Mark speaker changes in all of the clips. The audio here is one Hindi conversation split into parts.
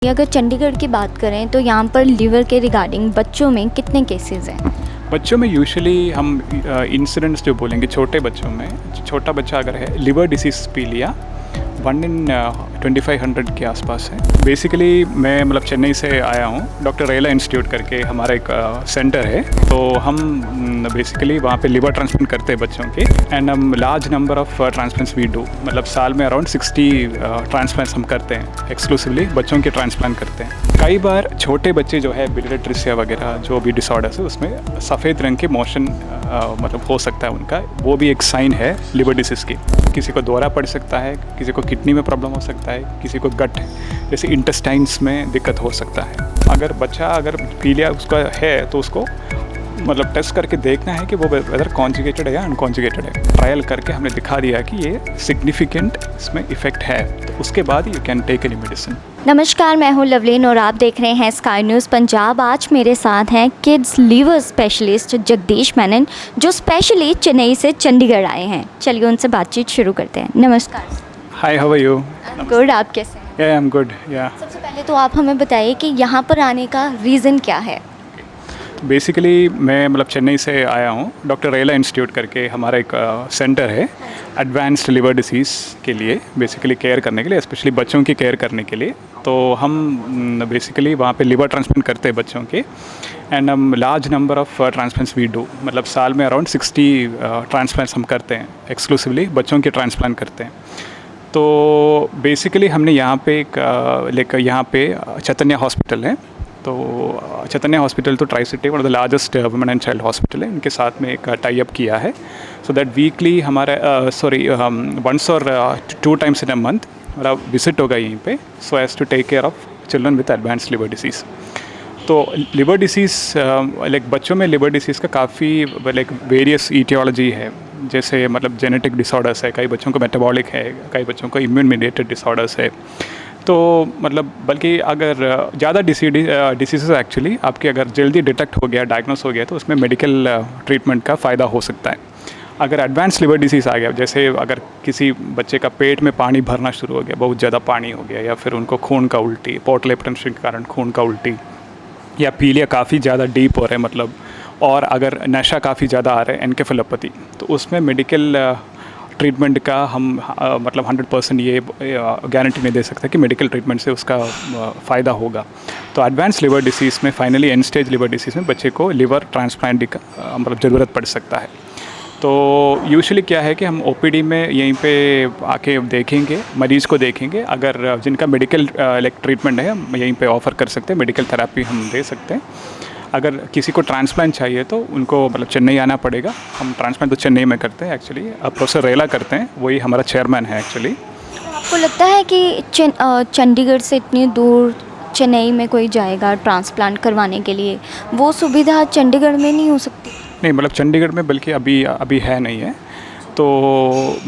Speaker 1: अगर चंडीगढ़ की बात करें तो यहाँ पर लीवर के रिगार्डिंग बच्चों में कितने केसेस हैं?
Speaker 2: बच्चों में यूजुअली हम इंसिडेंट्स जो बोलेंगे छोटे बच्चों में, छोटा बच्चा अगर है लिवर डिसीज़ पी लिया 1 in 2500 के आसपास है। बेसिकली मैं मतलब चेन्नई से आया हूँ, डॉक्टर रेला इंस्टीट्यूट करके हमारा एक सेंटर है। तो हम बेसिकली वहाँ पे लिवर ट्रांसप्लांट करते हैं बच्चों के, एंड हम large number of transplants we do, मतलब साल में अराउंड 60 ट्रांसप्लांट्स हम करते हैं, एक्सक्लूसिवली बच्चों के ट्रांसप्लांट करते हैं। कई बार छोटे बच्चे जो है बिलियरी ट्रिसिया वगैरह जो भी डिसऑर्डर्स है उसमें सफ़ेद रंग के मोशन मतलब हो सकता है उनका, वो भी एक साइन है लिवर डिसीज़ की। किसी को दौरा पड़ सकता है, किसी को किडनी में प्रॉब्लम हो सकता है, किसी को गट जैसे इंटेस्टाइन्स में दिक्कत हो सकता है। अगर बच्चा अगर पी लिया उसका है तो उसको मतलब टेस्ट करके देखना है कि वो वेदर कॉन्जुगेटेड है या अनकॉन्जुगेटेड है। ट्रायल करके हमने दिखा दिया कि ये सिग्निफिकेंट इसमें इफ़ेक्ट है, तो उसके बाद you can take any medicine.
Speaker 1: नमस्कार, मैं हूँ लवलीन और आप देख रहे हैं स्काई न्यूज़ पंजाब। आज मेरे साथ हैं kids liver specialist Jagdish Menon, जो स्पेशली चेन्नई से चंडीगढ़ आए हैं। चलिए उनसे बातचीत शुरू करते हैं। नमस्कार।
Speaker 2: हाय, हाउ आर यू?
Speaker 1: गुड, आप कैसे हैं?
Speaker 2: या आई एम गुड। या
Speaker 1: सबसे पहले तो आप हमें बताइए कि यहाँ पर आने का रीज़न क्या है?
Speaker 2: बेसिकली मैं मतलब चेन्नई से आया हूँ, डॉक्टर रेला इंस्टीट्यूट करके हमारा एक सेंटर है एडवांस्ड लिवर डिसीज़ के लिए, बेसिकली केयर करने के लिए, स्पेशली बच्चों की केयर करने के लिए। तो हम बेसिकली वहाँ पे लिवर ट्रांसप्लांट करते हैं बच्चों के, एंड हम large number of transplants we do, मतलब साल में अराउंड 60 ट्रांसप्लांट्स हम करते हैं, एक्सक्लूसिवली बच्चों के ट्रांसप्लांट करते हैं। तो बेसिकली हमने यहाँ पे एक यहाँ पे चैतन्य हॉस्पिटल है, तो चैतन्य हॉस्पिटल तो tri city one of the largest women and child hospital है, उनके साथ में एक टाई अप किया है, सो दैट वीकली हमारा वंस और 2 times in a month हमारा विजिट होगा यहीं पे, so as to take care of children with advanced liver disease. तो लिवर डिसीज़ लाइक बच्चों में लिवर डिसीज़ का काफ़ी लाइक वेरियस ईटियोलॉजी है, जैसे मतलब जेनेटिक डिसऑर्डर्स है, कई बच्चों को मेटाबॉलिक है, कई बच्चों को इम्यून मीडिएटेड डिसऑर्डर्स है। तो मतलब बल्कि अगर ज़्यादा डिसीज़ एक्चुअली आपके अगर जल्दी डिटेक्ट हो गया, डायग्नोस हो गया, तो उसमें मेडिकल ट्रीटमेंट का फ़ायदा हो सकता है। अगर एडवांस लिवर डिसीज़ आ गया, जैसे अगर किसी बच्चे का पेट में पानी भरना शुरू हो गया, बहुत ज़्यादा पानी हो गया, या फिर उनको खून का उल्टी, पोर्टल हाइपरटेंशन के कारण खून का उल्टी, या पीलिया काफ़ी ज़्यादा डीप हो रहा है मतलब, और अगर नशा काफ़ी ज़्यादा आ रहा है, एनकेफेलोपैथी, तो उसमें मेडिकल ट्रीटमेंट का हम मतलब 100% ये गारंटी नहीं दे सकते कि मेडिकल ट्रीटमेंट से उसका फ़ायदा होगा। तो एडवांस लिवर डिसीज़ में finally and stage liver disease में बच्चे को लिवर ट्रांसप्लांट का मतलब ज़रूरत पड़ सकता है। तो यूजुअली क्या है कि हम ओपीडी में यहीं पे आके देखेंगे, मरीज़ को देखेंगे, अगर जिनका मेडिकल लाइक ट्रीटमेंट है हम यहीं पे ऑफ़र कर सकते हैं, मेडिकल थेरेपी हम दे सकते हैं। अगर किसी को ट्रांसप्लांट चाहिए तो उनको मतलब चेन्नई आना पड़ेगा। हम ट्रांसप्लांट तो चेन्नई में करते हैं एक्चुअली, अब प्रोफेसर रेला करते हैं, वही हमारा चेयरमैन है एक्चुअली।
Speaker 1: आपको लगता है कि चंडीगढ़ से इतनी दूर चेन्नई में कोई जाएगा ट्रांसप्लांट करवाने के लिए, वो सुविधा चंडीगढ़ में नहीं हो सकती?
Speaker 2: नहीं, मतलब चंडीगढ़ में बल्कि अभी है नहीं है। तो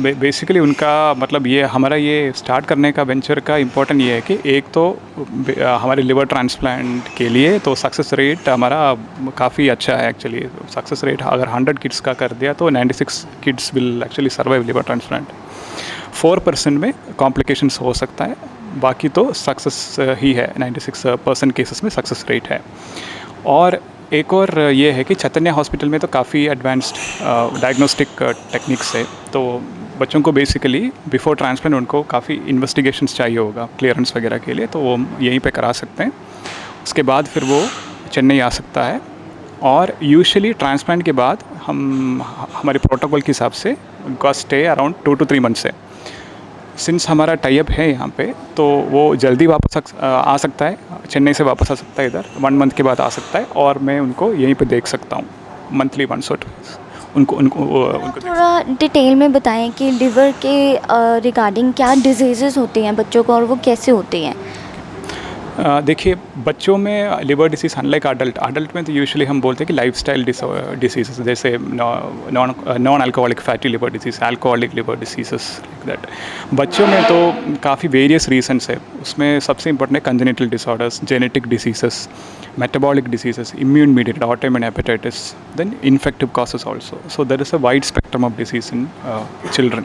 Speaker 2: बेसिकली उनका मतलब ये हमारा ये स्टार्ट करने का वेंचर का इम्पोर्टेंट ये है कि एक तो हमारे लिवर ट्रांसप्लांट के लिए तो सक्सेस रेट हमारा काफ़ी अच्छा है एक्चुअली। सक्सेस रेट अगर 100 किड्स का कर दिया तो 96 kids will actually survive liver transplant. 4% में कॉम्प्लिकेशंस हो सकता है, बाकी तो सक्सेस ही है, 96% केसेस में सक्सेस रेट है। और एक और ये है कि चैतन्य हॉस्पिटल में तो काफ़ी एडवांस्ड डायग्नोस्टिक टेक्निक्स है, तो बच्चों को बेसिकली बिफोर ट्रांसप्लांट उनको काफ़ी इन्वेस्टिगेशंस चाहिए होगा क्लियरेंस वगैरह के लिए, तो वो यहीं पे करा सकते हैं। उसके बाद फिर वो चेन्नई आ सकता है, और यूजुअली ट्रांसप्लांट के बाद हमारे प्रोटोकॉल के हिसाब से उनका स्टे अराउंड 2 to 3 months है। सिंस हमारा टाई अप है यहाँ पे, तो वो जल्दी वापस आ सकता है, चेन्नई से वापस आ सकता है इधर, 1 month के बाद आ सकता है, और मैं उनको यहीं पे देख सकता हूँ मंथली वंस और उनको
Speaker 1: थोड़ा डिटेल में बताएं कि लिवर के रिगार्डिंग क्या डिजीज़ेस होते हैं बच्चों को और वो कैसे होते हैं?
Speaker 2: देखिए, बच्चों में लिवर डिसीज़ अनलाइक अडल्ट में तो यूजुअली हम बोलते हैं कि लाइफस्टाइल डिसीज़, जैसे non alcoholic fatty liver disease, alcoholic liver disease like that. बच्चों में तो काफ़ी वेरियस रीजंस है, उसमें सबसे इंपॉर्टेंट है congenital disorders, genetic diseases, metabolic diseases, immune mediated autoimmune hepatitis, then infective causes also. So there is a wide spectrum of disease in children.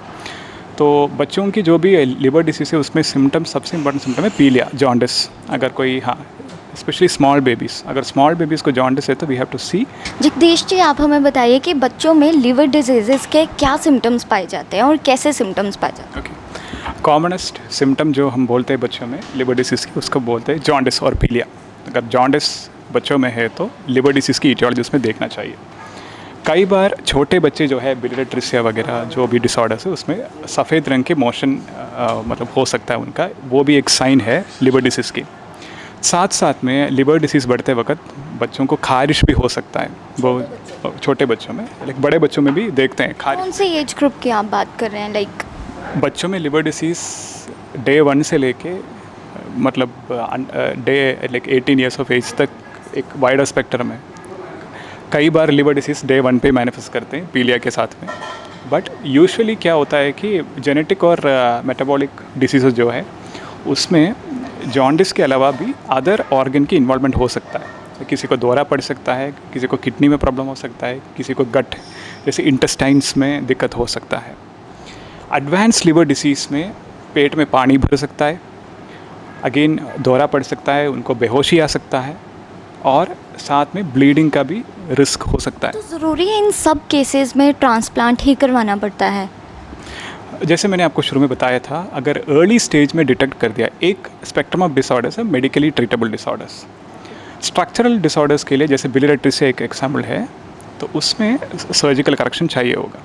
Speaker 2: तो बच्चों की जो भी लिवर डिसीज़ है उसमें सिम्टम, सबसे इम्पोर्टेंट सिम्टम है पीलिया, जॉन्डिस। अगर कोई, हाँ, स्पेशली स्मॉल बेबीज़, अगर स्मॉल बेबीज़ को जॉन्डिस है तो वी हैव टू सी।
Speaker 1: जगदीश जी, आप हमें बताइए कि बच्चों में लिवर डिजीज़ के क्या सिम्टम्स पाए जाते हैं और कैसे सिम्टम्स पाए जाते हैं?
Speaker 2: ओके, कॉमनेस्ट सिम्टम जो हम बोलते हैं बच्चों में लिवर डिसीज़ की, उसको बोलते हैं जॉन्डिस और पीलिया। अगर जॉन्डिस बच्चों में है तो लिवर डिसीज़ की ईटियोलॉजी उसमें देखना चाहिए। कई बार छोटे बच्चे जो है बिलियरी ट्रिसिया वगैरह जो भी डिसऑर्डर्स है उसमें सफ़ेद रंग के मोशन मतलब हो सकता है उनका, वो भी एक साइन है लिवर डिसीज़ की। साथ साथ में लिवर डिसीज़ बढ़ते वक्त बच्चों को खारिश भी हो सकता है, वो छोटे बच्चों में, लेकिन बड़े बच्चों में भी देखते हैं खारिश।
Speaker 1: कौन से एज ग्रुप की आप बात कर रहे हैं? लाइक
Speaker 2: बच्चों में लिवर डिसीज़ डे 1 से लेके मतलब डे लाइक 18 ईयर्स ऑफ एज तक एक वाइडर स्पेक्ट्रम है। कई बार लिवर डिसीज़ डे 1 पे मैनिफेस्ट करते हैं पीलिया के साथ में, बट यूजुअली क्या होता है कि जेनेटिक और मेटाबॉलिक डिसीज़ जो है उसमें जॉन्डिस के अलावा भी अदर ऑर्गन की इन्वॉल्वमेंट हो सकता है। किसी को दौरा पड़ सकता है, किसी को किडनी में प्रॉब्लम हो सकता है, किसी को गट जैसे इंटेस्टाइन्स में दिक्कत हो सकता है। एडवांस लिवर डिसीज़ में पेट में पानी भर सकता है, अगेन दौरा पड़ सकता है, उनको बेहोशी आ सकता है और साथ में ब्लीडिंग का भी रिस्क हो सकता है।
Speaker 1: तो ज़रूरी है इन सब केसेस में ट्रांसप्लांट ही करवाना पड़ता है?
Speaker 2: जैसे मैंने आपको शुरू में बताया था, अगर अर्ली स्टेज में डिटेक्ट कर दिया, एक स्पेक्ट्रम ऑफ डिसऑर्डर्स है medically treatable disorders. Structural disorders के लिए जैसे बिलियरी ट्रिसिया एक एग्जाम्पल है, तो उसमें सर्जिकल करेक्शन चाहिए होगा।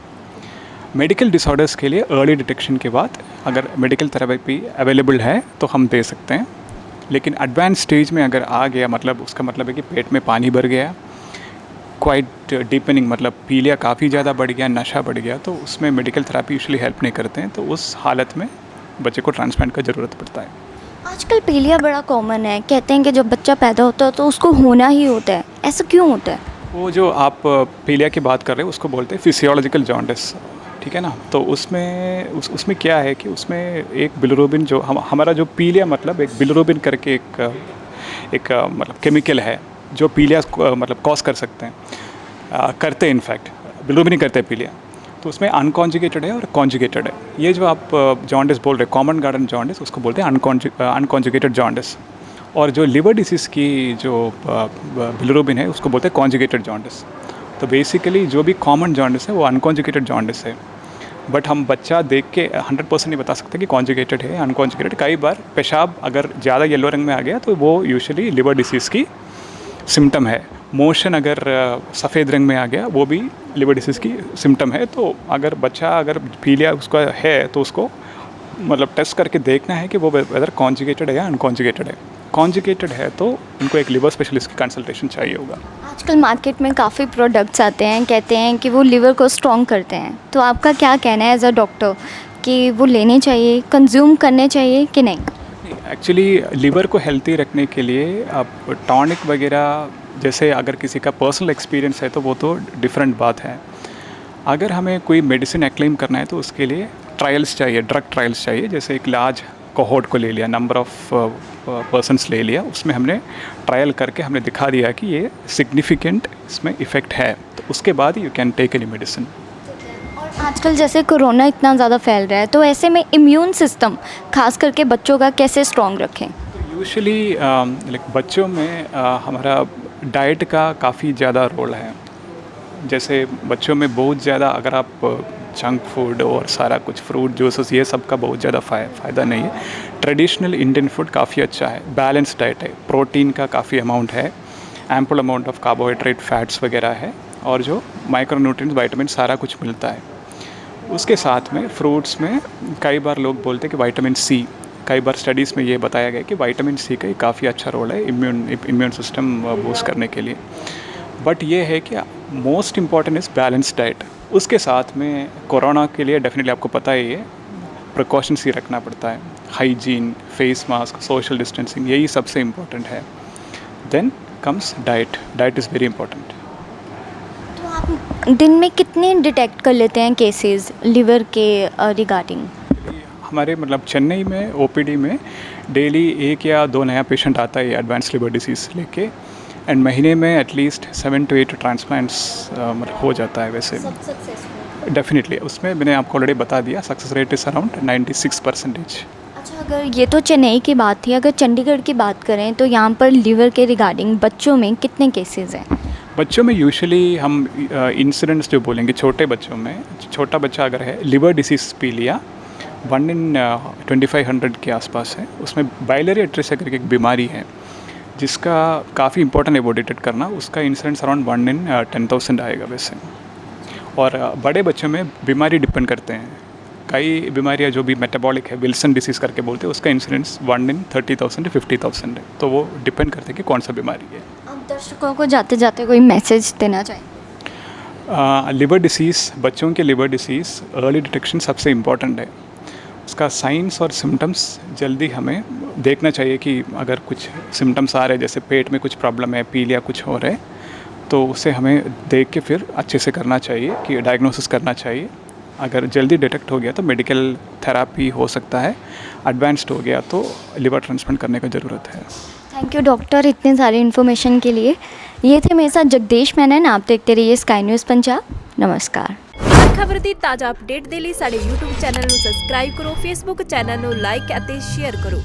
Speaker 2: मेडिकल डिसऑर्डर्स के लिए अर्ली डिटेक्शन के बाद अगर मेडिकल थेरेपी अवेलेबल है तो हम दे सकते हैं, लेकिन एडवांस स्टेज में अगर आ गया, मतलब उसका मतलब है कि पेट में पानी भर गया, क्वाइट डीपनिंग मतलब पीलिया काफ़ी ज़्यादा बढ़ गया, नशा बढ़ गया, तो उसमें मेडिकल थेरेपी यूजुअली हेल्प नहीं करते हैं, तो उस हालत में बच्चे को ट्रांसप्लांट का ज़रूरत पड़ता है।
Speaker 1: आजकल पीलिया बड़ा कॉमन है, कहते हैं कि जब बच्चा पैदा होता है तो उसको होना ही होता है, ऐसा क्यों होता है?
Speaker 2: वो जो आप पीलिया की बात कर रहे हो उसको बोलते हैं फिजियोलॉजिकल जॉन्डिस, ठीक है ना। तो उसमें क्या है कि उसमें एक बिलिरुबिन जो हमारा जो पीलिया मतलब एक बिलिरुबिन करके एक मतलब केमिकल है जो पीलिया मतलब कॉज कर सकते हैं, करते हैं, इनफैक्ट बिलिरुबिन ही करते हैं पीलिया। तो उसमें अनकॉन्जुगेटेड है और कॉन्जुगेटेड है। ये जो आप जॉन्डिस बोल रहे हैं, कॉमन गार्डन जॉन्डिस, उसको बोलते हैं अनकॉन्जुगेटेड जॉन्डिस। और जो लिवर डिसीज़ की जो बिलिरुबिन है उसको बोलते हैं कॉन्जुगेटेड जॉन्डिस। तो बेसिकली जो भी कॉमन जॉन्डिस है वो अनकॉन्जुगेटेड जॉन्डिस है, बट हम बच्चा देख के 100% नहीं बता सकते कि कॉन्जुगेटेड है अनकॉन्जुगेटेड। कई बार पेशाब अगर ज़्यादा येलो रंग में आ गया तो वो यूजुअली लिवर डिसीज़ की सिम्टम है। मोशन अगर सफ़ेद रंग में आ गया वो भी लिवर डिसीज़ की सिम्टम है। तो अगर बच्चा अगर पीलिया उसका है तो उसको मतलब टेस्ट करके देखना है कि वो वेदर कॉन्जुगेटेड है या अनकॉन्जुगेटेड है। कॉन्जुगेटेड है तो उनको एक लिवर स्पेशलिस्ट की कंसल्टेशन चाहिए होगा।
Speaker 1: आजकल मार्केट में काफ़ी प्रोडक्ट्स आते हैं, कहते हैं कि वो लिवर को स्ट्रॉन्ग करते हैं, तो आपका क्या कहना है एज अ डॉक्टर कि वो लेने चाहिए, कंज्यूम करने चाहिए कि नहीं?
Speaker 2: एक्चुअली लिवर को हेल्दी रखने के लिए आप टॉनिक वगैरह, जैसे अगर किसी का पर्सनल एक्सपीरियंस है तो वो तो डिफरेंट बात है। अगर हमें कोई मेडिसिन एक्लेम करना है तो उसके लिए ट्रायल्स चाहिए, ड्रग ट्रायल्स चाहिए। जैसे एक लार्ज कोहोर्ट को ले लिया, नंबर ऑफ पर्सन्स ले लिया, उसमें हमने ट्रायल करके हमने दिखा दिया कि ये सिग्निफिकेंट इसमें इफ़ेक्ट है, तो उसके बाद you can take any medicine.
Speaker 1: और आजकल जैसे कोरोना इतना ज़्यादा फैल रहा है, तो ऐसे में इम्यून सिस्टम खास करके बच्चों का कैसे स्ट्रॉन्ग रखें?
Speaker 2: यूजुअली लाइक बच्चों में हमारा डाइट का काफ़ी ज़्यादा रोल है। जैसे बच्चों में बहुत ज़्यादा अगर आप जंक फूड और सारा कुछ फ्रूट जूसेस ये सब का बहुत ज़्यादा फ़ायदा नहीं है। ट्रेडिशनल इंडियन फूड काफ़ी अच्छा है, बैलेंस डाइट है, प्रोटीन का काफ़ी अमाउंट है, ample amount of carbohydrate, fats वगैरह है, और जो माइक्रोन्यूट्रिएंट्स, विटामिन सारा कुछ मिलता है। उसके साथ में फ्रूट्स में कई बार लोग बोलते हैं कि विटामिन सी, कई बार स्टडीज़ में ये बताया गया कि विटामिन सी का काफ़ी अच्छा रोल है इम्यून सिस्टम बूस्ट करने के लिए। बट ये है कि most important is balance diet. उसके साथ में कोरोना के लिए डेफिनेटली आपको पता ही है, प्रिकॉशंस ही रखना पड़ता है, hygiene, face mask, social distancing, यही सबसे इम्पोर्टेंट है। Then comes diet is very important.
Speaker 1: तो आप दिन में कितने डिटेक्ट कर लेते हैं केसेस लिवर के रिगार्डिंग?
Speaker 2: हमारे मतलब चेन्नई में ओपीडी में डेली 1 या 2 नया पेशेंट आता है एडवांस लिवर डिसीज़ लेके, एंड महीने में एटलीस्ट 7 to 8 ट्रांसप्लांट्स मतलब हो जाता है। वैसे डेफिनेटली उसमें मैंने आपको ऑलरेडी बता दिया, सक्सेस रेट इज़ अराउंड 96%।
Speaker 1: अच्छा, अगर ये तो चेन्नई की बात थी, अगर चंडीगढ़ की बात करें तो यहाँ पर लीवर के रिगार्डिंग बच्चों में कितने केसेस हैं?
Speaker 2: बच्चों में यूजुअली हम इंसिडेंट्स जो बोलेंगे, छोटे बच्चों में, छोटा बच्चा अगर है लिवर डिसीज़ पी लिया 1 in 2500 के आसपास है। उसमें बाइलरी एट्रेसिया करके एक बीमारी है जिसका काफ़ी इंपॉर्टेंट है वो डिटेक्ट करना। उसका इंसिडेंस अराउंड 1 in 10,000 आएगा वैसे। और बड़े बच्चों में बीमारी डिपेंड करते हैं, कई बीमारियां जो भी मेटाबॉलिक है, विल्सन डिसीज़ करके बोलते हैं, उसका इंसिडेंस 1 in 30,000 या 50,000 है। तो वो डिपेंड करते हैं कि कौन सा बीमारी है।
Speaker 1: आप दर्शकों को जाते जाते कोई मैसेज देना चाहेंगे?
Speaker 2: लिवर डिसीज़, बच्चों के लिवर डिसीज़ अर्ली डिटेक्शन सबसे इम्पॉर्टेंट है। उसका साइंस और सिम्टम्स जल्दी हमें देखना चाहिए कि अगर कुछ सिम्टम्स आ रहे हैं, जैसे पेट में कुछ प्रॉब्लम है, पीलिया कुछ हो रहा है, तो उसे हमें देख के फिर अच्छे से करना चाहिए कि डायग्नोसिस करना चाहिए। अगर जल्दी डिटेक्ट हो गया तो मेडिकल थेरापी हो सकता है, एडवांस्ड हो गया तो लिवर ट्रांसप्लांट करने की ज़रूरत है।
Speaker 1: थैंक यू डॉक्टर, इतने सारी इन्फॉर्मेशन के लिए। ये थे मेरे साथ जगदीश मेनन। आप देखते रहिए स्काई न्यूज़ पंजाब। नमस्कार।
Speaker 3: ਹਰ ਖਬਰ ਦੀ ਤਾਜ਼ਾ ਅਪਡੇਟ ਦੇ ਲਈ ਸਾਡੇ YouTube ਚੈਨਲ ਨੂੰ ਸਬਸਕ੍ਰਾਈਬ ਕਰੋ, Facebook ਚੈਨਲ ਨੂੰ ਲਾਈਕ ਅਤੇ ਸ਼ੇਅਰ ਕਰੋ।